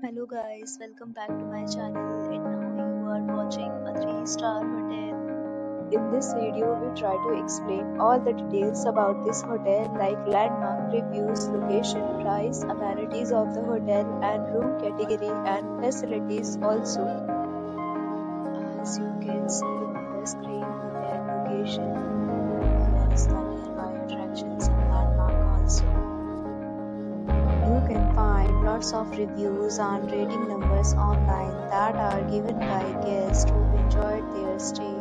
Hello guys, welcome back to my channel and now you are watching a 3-star hotel. In this video, we try to explain all the details about this hotel like landmark, reviews, location, price, amenities of the hotel and room category and facilities also. As you can see on the screen, hotel location, here is the nearby attractions and landmark also. You can find lots of reviews and rating numbers online that are given by guests who enjoyed their stay.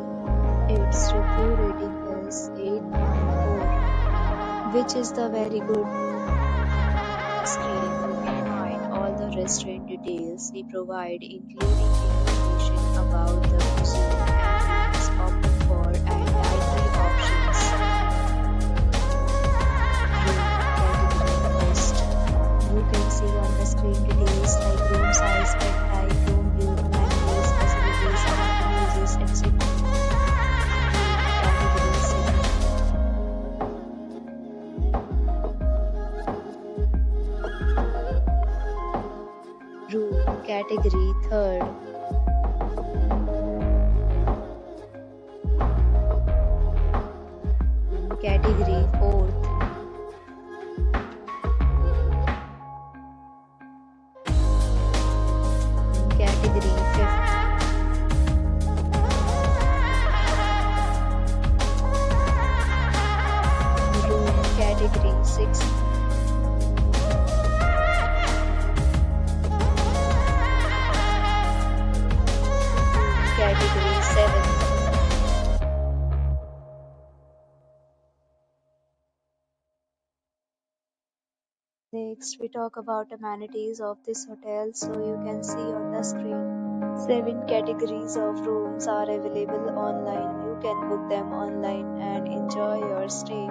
Its review rating is 8.4, which is the very good. On the screen you can find all the restaurant details we provide, including information about the museum and its open for and dietary options. You can see on the screen details like room size, bed type, room view, amenities, facilities, amenities, etc. Room category third. Room category fourth. Category 5th. Room category 6th. Room category 7th. Next, we talk about amenities of this hotel, so you can see on the screen. 7 categories of rooms are available online. You can book them online and enjoy your stay.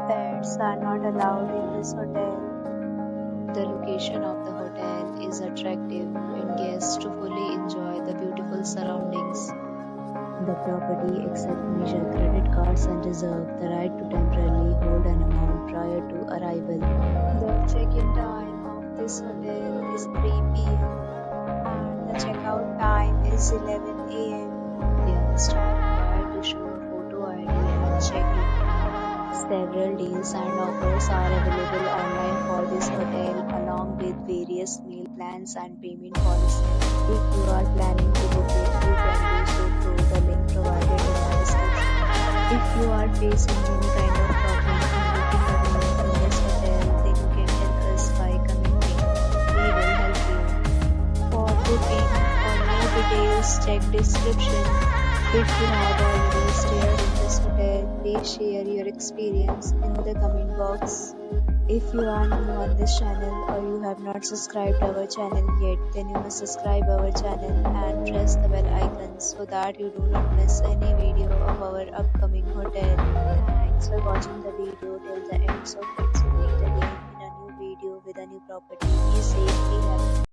Pets are not allowed in this hotel. The location of the hotel is attractive and guests to fully enjoy the beautiful surroundings. The property accepts major credit cards and reserves the right to temporarily hold an amount prior to arrival. The check-in time of this hotel is 3 p.m. and the checkout time is 11 a.m. Guests are required to show a photo ID and check-in. Several deals and offers are available online for this hotel along with various meal plans and payment policies. If you are planning to book it, you can do so through the link provided in the description. If you are facing any kind of problem in booking a room in this hotel, then you can help us by commenting. We will help you. For booking or more details, check description. If you have already stayed in this hotel, please share your experience in the comment box. If you are new on this channel or you have not subscribed our channel yet, then you must subscribe our channel and press the bell icon so that you do not miss any video of our upcoming hotel. Thanks for watching the video till the end. So friends, will meet again in a new video with a new property. Be safe, be happy.